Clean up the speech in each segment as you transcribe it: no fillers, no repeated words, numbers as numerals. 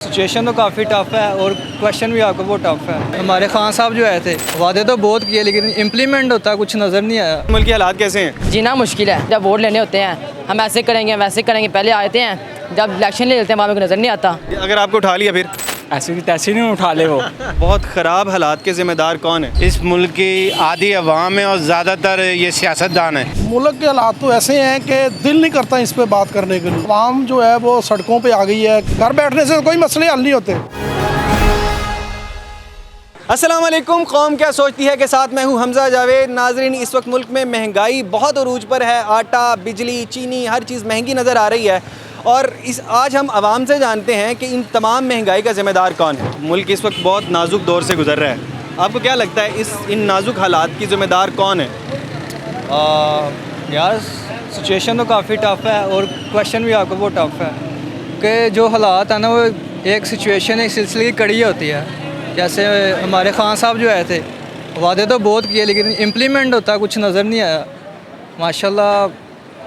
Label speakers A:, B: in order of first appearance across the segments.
A: Situation तो काफ़ी tough है और क्वेश्चन भी आपको बहुत टफ है। हमारे खान साहब जो आए थे वादे तो बहुत किए लेकिन इम्प्लीमेंट होता कुछ नज़र नहीं आया।
B: मुल्क के हालात कैसे हैं?
C: जीना मुश्किल है। जब वोट लेने होते हैं हम ऐसे करेंगे वैसे करेंगे, पहले आते हैं जब इलेक्शन ले लेते हैं वहाँ पे नज़र नहीं आता।
B: अगर आपको उठा लिया फिर
D: ऐसे की तैसे नहीं उठा ले वो।
B: बहुत ख़राब हालात के ज़िम्मेदार कौन है?
E: इस मुल्क की आधी अवाम है और ज़्यादातर ये सियासतदान है।
F: मुल्क के हालात तो ऐसे हैं कि दिल नहीं करता इस पे बात करने के लिए। आवाम जो है वो सड़कों पे आ गई है, घर बैठने से कोई मसले हल नहीं होते।
B: अस्सलाम वालेकुम। कौम क्या सोचती है के साथ मैं हूँ हमज़ा जावेद। नाजरीन, इस वक्त मुल्क में महंगाई बहुत अरूज पर है। आटा, बिजली, चीनी, हर चीज़ महंगी नज़र आ रही है और आज हम आवाम से जानते हैं कि इन तमाम महंगाई का ज़िम्मेदार कौन है। मुल्क इस वक्त बहुत नाजुक दौर से गुजर रहा है। आपको क्या लगता है इन नाजुक हालात की ज़िम्मेदार कौन है?
A: यार सिचुएशन तो काफ़ी टफ है और क्वेश्चन भी आपको बहुत टफ है कि जो हालात है ना वो एक सिचुएशन एक सिलसिले की कड़ी होती है। जैसे हमारे खान साहब जो आए थे वादे तो बहुत किए लेकिन इम्प्लीमेंट होता कुछ नज़र नहीं आया। माशाल्लाह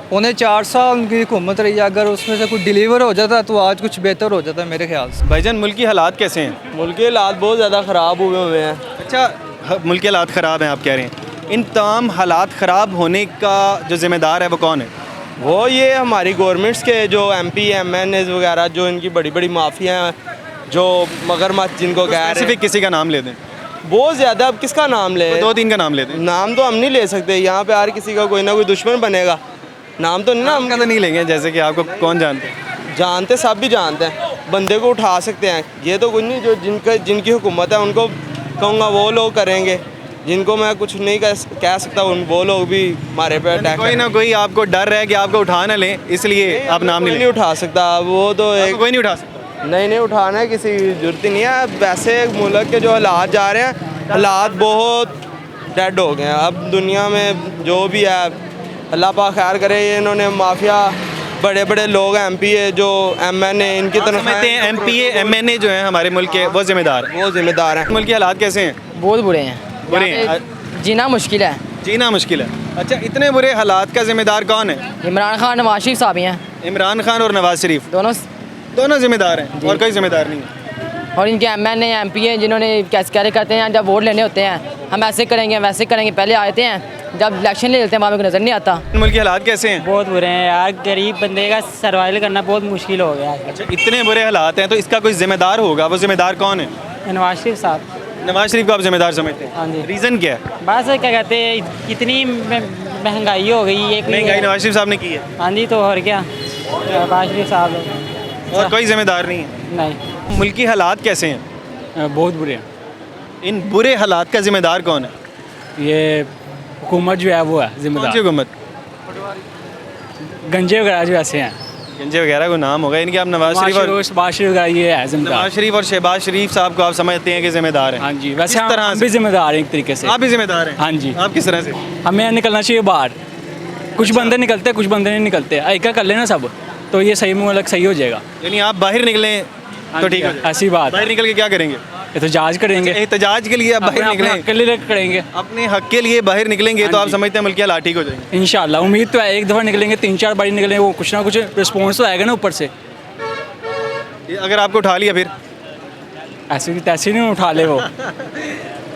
A: 4.25 साल उनकी हुकूमत रही है, अगर उसमें से कुछ डिलीवर हो जाता तो आज कुछ बेहतर हो जाता मेरे ख्याल से।
B: भाईजान, मुल्क की हालात कैसे हैं?
D: मुल्क के हालात बहुत ज़्यादा ख़राब हुए हैं।
B: अच्छा, मुल्क के हालात ख़राब हैं आप कह रहे हैं। इन तमाम हालात ख़राब होने का जो ज़िम्मेदार है वो कौन है?
D: वो ये हमारी गवर्नमेंट्स के जो MP MNAs वगैरह जो इनकी बड़ी बड़ी माफिया हैं, जो मगरमच्छ जिनको कह रहे हैं।
B: किसी का नाम ले दें।
D: बहुत ज़्यादा। अब किसका नाम ले?
B: 2-3 का नाम ले दें।
D: नाम तो हम नहीं ले सकते, यहाँ पे हर किसी का कोई ना कोई दुश्मन बनेगा। नाम तो नहीं ना
B: हम का तो नहीं लेंगे, जैसे कि आपको कौन जानते हैं?
D: जानते, सब भी जानते हैं। बंदे को उठा सकते हैं, ये तो कुछ नहीं। जो जिनकी हुकूमत है उनको कहूँगा वो लोग करेंगे, जिनको मैं कुछ नहीं कह सकता वो लोग भी हमारे पे अटैक।
B: कोई ना कोई आपको डर है कि आपको उठा ना लें, इसलिए आप नाम नहीं
D: उठा सकता। वो तो एक
B: कोई नहीं उठा सकता।
D: नहीं उठाना है, किसी की जरूरत ही नहीं है। वैसे मुल्क के जो हालात जा रहे हैं, हालात बहुत डेड हो गए हैं। अब दुनिया में जो भी है अल्लाह पाक खैर करे। इन्होंने माफिया बड़े बड़े लोग हैं, MP जो MNA इनकी तरफ
B: MP MNA जो हैं हमारे मुल्क के वो ज़िम्मेदार हैं। मुल्क के हालात कैसे हैं?
C: बहुत बुरे हैं।
B: बुरे हैं।
C: जीना मुश्किल है।
B: जीना मुश्किल है। अच्छा, इतने बुरे हालात का ज़िम्मेदार कौन है?
C: इमरान खान, नवाज शरीफ साहब ही हैं।
B: इमरान खान और नवाज शरीफ दोनों ज़िम्मेदार हैं और कोई ज़िम्मेदार नहीं है।
C: और इनके MNA MP हैं जिन्होंने कैसे करते हैं जब वोट लेने होते हैं हम ऐसे करेंगे वैसे करेंगे, पहले आते हैं जब इलेक्शन ले लेते हैं वहाँ पे नज़र नहीं आता।
B: मुल्क के हालात कैसे हैं?
G: बहुत बुरे हैं यार। गरीब बंदे का सर्वाइवल करना बहुत मुश्किल हो गया है।
B: अच्छा, इतने बुरे हालात हैं तो इसका कोई ज़िम्मेदार होगा, वो ज़िम्मेदार कौन है?
G: नवाज शरीफ साहब।
B: नवाज शरीफ को आप ज़िम्मेदार समझते हैं?
G: हाँ जी।
B: रीज़न क्या है?
G: बस क्या कहते हैं, इतनी महंगाई हो गई है।
B: महंगाई नवाज शरीफ साहब ने की है।
G: हाँ जी, तो और क्या, नवाज शरीफ साहब
B: और कोई ज़िम्मेदार नहीं है।
G: नहीं।
B: मुल्क की हालात कैसे हैं?
D: बहुत बुरे हैं।
B: इन बुरे हालात का ज़िम्मेदार कौन है?
D: ये हुकूमत जो है वो है
B: कौन सी
D: जिम्मेदार।
B: हुकूमत?
D: गंजे वगैरह जो ऐसे हैं,
B: गंजे वगैरह को नाम होगा इनके। आप नवाज शरीफ
D: वगैरह ये है जिम्मेदार।
B: नवाज शरीफ और शहबाज शरीफ साहब को आप समझते हैं कि ज़िम्मेदार हैं?
D: हाँ जी। वैसे
B: किस तरह
D: हम
B: से?
D: भी जिम्मेदार हैं एक तरीके से।
B: आप भी ज़िम्मेदार हैं?
D: हाँ जी।
B: आप किस तरह से?
D: हमें निकलना चाहिए बाहर। कुछ बंदे निकलते हैं, कुछ बंदे नहीं निकलते। ऐका कर लेना सब तो ये सही मुल्क सही हो जाएगा।
B: यानी आप बाहर निकलें तो ठीक है।
D: ऐसी बात।
B: बाहर निकल के क्या करेंगे?
D: एहतजाज करेंगे।
B: एहतजाज के लिए आप बाहर निकलें,
D: के लिए करेंगे।
B: अपने हक के लिए बाहर निकलेंगे तो आप समझते हैं मुल्क के हालात ठीक हो जाएंगे?
D: इंशाल्लाह उम्मीद तो है। एक दफ़ा निकलेंगे, 3-4 बार निकलेंगे, वो कुछ ना कुछ रिस्पॉन्स तो आएगा ना ऊपर से।
B: अगर आपको उठा लिया फिर
D: ऐसे की तैसे नहीं उठा ले वो।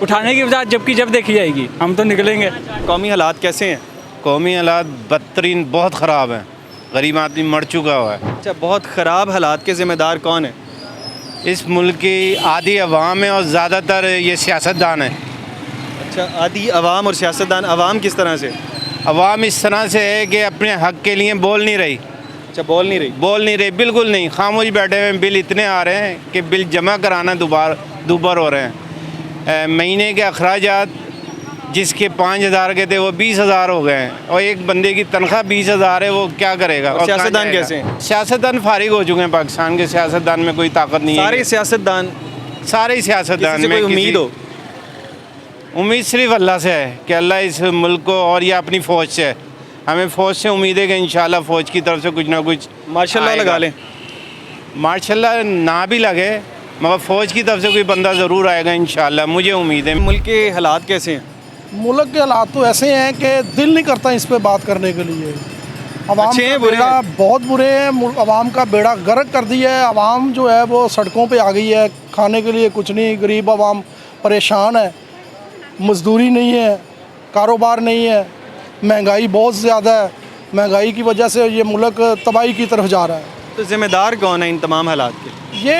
D: उठाने की वजह जब देखी जाएगी, हम तो निकलेंगे।
B: कौमी हालात कैसे हैं?
E: कौमी हालात बदतरीन बहुत ख़राब हैं। गरीब आदमी मर चुका हुआ है।
B: अच्छा, बहुत ख़राब हालात के ज़िम्मेदार कौन है?
E: इस मुल्क की आधी अवाम है और ज़्यादातर ये सियासतदान है।
B: अच्छा, आधी अवाम और सियासतदान। अवाम किस तरह से?
E: अवाम इस तरह से है कि अपने हक के लिए बोल नहीं रही।
B: अच्छा, बोल नहीं रही?
E: बिल्कुल नहीं। खामोश बैठे हुए हैं। बिल इतने आ रहे हैं कि बिल जमा कराना दुबार हो रहे हैं। महीने के अखराजात जिसके 5,000 के थे वो 20,000 हो गए हैं और एक बंदे की तनख्वाह 20,000 है, वो क्या करेगा?
B: और सियासतदान कैसे हैं?
E: सियासतदान फारिग हो चुके हैं। पाकिस्तान के सियासतदान में कोई ताकत नहीं है।
B: सारे सियासतदान
E: में
B: उम्मीद हो?
E: उम्मीद सिर्फ अल्लाह से है कि अल्लाह इस मुल्क को, और ये अपनी फ़ौज से है। हमें फ़ौज से उम्मीद है कि इंशाल्लाह फ़ौज की तरफ से कुछ ना कुछ
B: माशाल्लाह लगा लें।
E: माशाल्लाह ना भी लगे मगर फ़ौज की तरफ से कोई बंदा ज़रूर आएगा इंशाल्लाह, मुझे उम्मीद है।
B: मुल्क के हालात कैसे हैं?
F: मुल्क के हालात तो ऐसे हैं कि दिल नहीं करता इस पे बात करने के लिए। अवाम
B: अच्छे
F: का
B: हैं, बुरे
F: बेड़ा
B: हैं?
F: बहुत बुरे हैं। अवाम का बेड़ा गर्क कर दिया है। अवाम जो है वो सड़कों पे आ गई है, खाने के लिए कुछ नहीं, गरीब अवाम परेशान है, मजदूरी नहीं है, कारोबार नहीं है, महंगाई बहुत ज़्यादा है। महंगाई की वजह से ये मुल्क तबाही की तरफ जा रहा है।
B: तो जिम्मेदार कौन है इन तमाम हालात के?
F: ये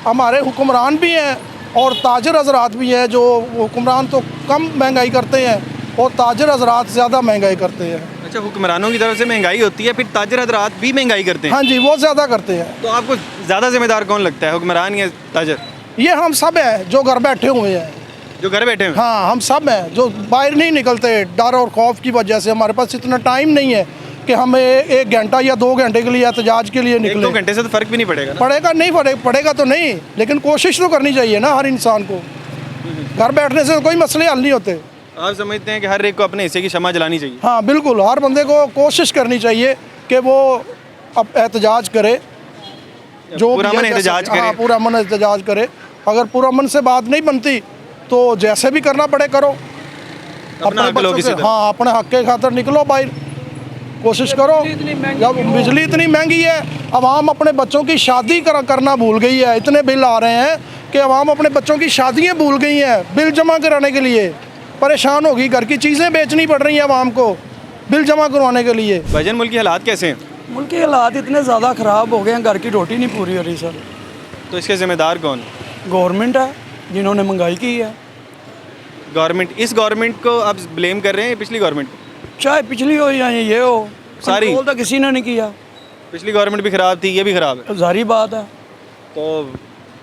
F: हमारे हुक्मरान भी हैं और ताजर हजरात भी हैं। जो हुक्मरान तो कम महंगाई करते हैं और ताजर हजरात ज़्यादा महंगाई करते हैं।
B: अच्छा, हुक्मरानों की तरफ से महंगाई होती है, फिर ताजर हजरात भी महंगाई करते हैं।
F: हाँ जी, वो ज़्यादा करते हैं।
B: तो आपको ज़्यादा जिम्मेदार कौन लगता है, हुक्मरान या ताजर?
F: ये हम सब हैं जो घर बैठे हुए हैं।
B: जो घर बैठे हैं?
F: हाँ, हम सब हैं जो बाहर नहीं निकलते डर और खौफ की वजह से। हमारे पास इतना टाइम नहीं है कि हम 1 घंटा या 2 घंटे के लिए एहतजाज के लिए
B: 1-2
F: निकले।
B: घंटे से तो फर्क भी नहीं पड़ेगा ना?
F: पड़ेगा नहीं, पड़ेगा तो नहीं, लेकिन कोशिश तो करनी चाहिए ना हर इंसान को। घर बैठने से कोई मसले हल नहीं होते।
B: आप समझते हैं कि हर एक को अपने हिस्से की क्षमा जलानी चाहिए?
F: हाँ बिल्कुल, हर बंदे को कोशिश करनी चाहिए कि वो अब एहतजाज करे, जो
B: पूरा
F: भी है
B: मन
F: जैसे-
B: एहतजाज करे।
F: हाँ, पूरा मन एहतजाज करे। अगर पूरा मन से बात नहीं बनती तो जैसे भी करना पड़े करो।
B: अपना हक लो
F: बच्चों
B: किसी
F: से-
B: तरह।
F: हाँ, अपने हक के खातिर निकलो बाहर, कोशिश करो। जब बिजली इतनी महंगी है, अवाम अपने बच्चों की शादी करना भूल गई है। इतने बिल आ रहे हैं कि अवाम अपने बच्चों की शादियाँ भूल गई हैं बिल जमा कराने के लिए। परेशान होगी, घर की चीज़ें बेचनी पड़ रही हैं अवाम को बिल जमा करवाने के लिए।
B: भाईजान, मुल्क के हालात कैसे हैं?
H: मुल्क के हालात इतने ज़्यादा ख़राब हो गए हैं, घर की रोटी नहीं पूरी हो रही सर।
B: तो इसके जिम्मेदार कौन?
H: गवर्नमेंट है जिन्होंने महंगाई की है।
B: गवर्नमेंट। इस गवर्नमेंट को आप ब्लेम कर रहे हैं पिछली गवर्नमेंट को?
H: चाहे पिछली हो या ये हो,
B: सारी?
H: कंट्रोल तो किसी ने नहीं किया।
B: पिछली गवर्नमेंट भी ख़राब थी, ये भी ख़राब है।
H: तो जारी बात है।
B: तो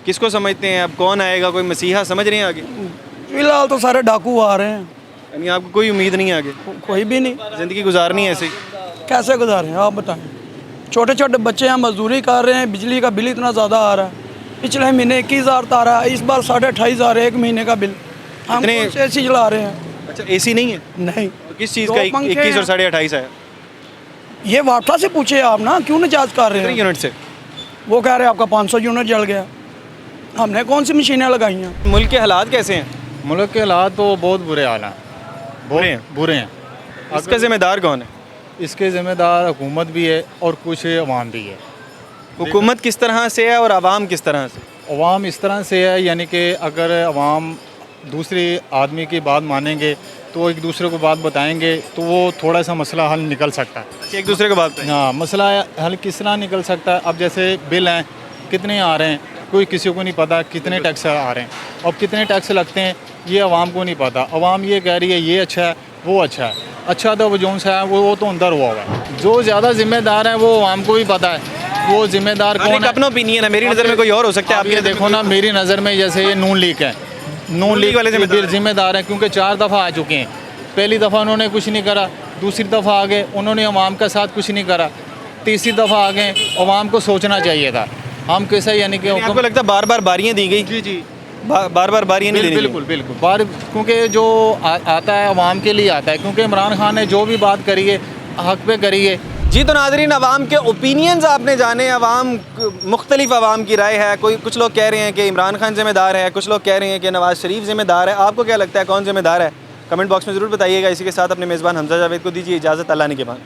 B: किसको समझते हैं अब, कौन आएगा? कोई मसीहा समझ रहे हैं आगे?
H: फिलहाल तो सारे डाकू आ रहे हैं,
B: यानी आपको कोई उम्मीद नहीं है आगे?
H: कोई भी नहीं।
B: ज़िंदगी गुजारनी है ऐसे ही?
H: कैसे गुजारें आप बताएं? छोटे छोटे बच्चे हैं, मजदूरी कर रहे हैं, बिजली का बिल इतना ज़्यादा आ रहा है। पिछले महीने 21,000 आ रहा है, इस बार 28,500 एक महीने का बिल। हम
B: इतने-
H: कौन से एसी चला रहे हैं?
B: अच्छा, एसी नहीं है?
H: नहीं।
B: तो किस चीज़
H: दो
B: का
H: पंखे
B: 21 और
H: हैं।
B: 28.5 है?
H: ये वापसा से पूछे आप ना, क्यों निजात कर रहे
B: कितने
H: हैं?
B: यूनिट से?
H: वो कह रहे हैं आपका 500 यूनिट जल गया। हमने कौन सी मशीनें लगाई हैं?
B: मुल्क के हालात कैसे हैं?
I: मुल्क के हालात तो बहुत बुरे हाल हैं,
B: बुरे हैं?
I: बुरे हैं।
B: इसका जिम्मेदार कौन है?
I: इसके ज़िम्मेदार हुकूमत भी है और कुछ अवाम भी है।
B: हुकूमत किस तरह से है और आवाम किस तरह से?
I: अवाम इस तरह से है, यानी कि अगर अवाम दूसरे आदमी की बात मानेंगे तो एक दूसरे को बात बताएंगे तो वो थोड़ा सा मसला हल निकल सकता है।
B: अच्छा, एक दूसरे को बात करें।
I: हाँ, मसला हल किस तरह निकल सकता है? अब जैसे बिल हैं, कितने आ रहे हैं, कोई किसी को नहीं पता कितने टैक्स आ रहे हैं और कितने टैक्स लगते हैं, ये अवाम को नहीं पता। अवाम ये कह रही है ये अच्छा है, वो अच्छा है। अच्छा तो वो जो सा है वो तो अंदर हुआ है। जो ज़्यादा जिम्मेदार है वो अवाम को भी पता है वो जिम्मेदार
B: हर
I: कौन
B: एक
I: है।
B: अपना ओपिनियन है, मेरी नज़र में कोई और हो सकता है,
I: आप
B: आपकी
I: ये
B: नज़र में
I: देखो ना, मेरी नज़र में जैसे ये नून लीग है, नून लीग
B: वाले
I: वाले जिम्मेदार हैं क्योंकि 4 दफ़ा आ चुके हैं। पहली दफ़ा उन्होंने कुछ नहीं करा, दूसरी दफ़ा आ गए उन्होंने अवाम का साथ कुछ नहीं करा, तीसरी दफ़ा आ गए। अवाम को सोचना चाहिए था। हम कैसे यानी कि
B: आपको लगता है बार बार बारियाँ दी गई?
I: जी जी
B: बार बार बारियाँ नहीं देनी
I: बिल्कुल बिल्कुल बार, क्योंकि जो आता है अवाम के लिए आता है। क्योंकि इमरान खान ने जो भी बात करी है हक पे करी है।
B: जी। तो नाजरीन, अवाम के ओपिनियंस आपने जाने। अवाम मुख्तलिफ अवाम की राय है। कोई कुछ लोग कह रहे हैं कि इमरान खान जिम्मेदार है, कुछ लोग कह रहे हैं कि नवाज़ शरीफ जिम्मेदार है। आपको क्या लगता है कौन जिम्मेदार है? कमेंट बॉक्स में ज़रूर बताइएगा। इसी के साथ अपने मेज़बान हमजा जावेद को दीजिए इजाज़त। अल्लाह ने के बाद।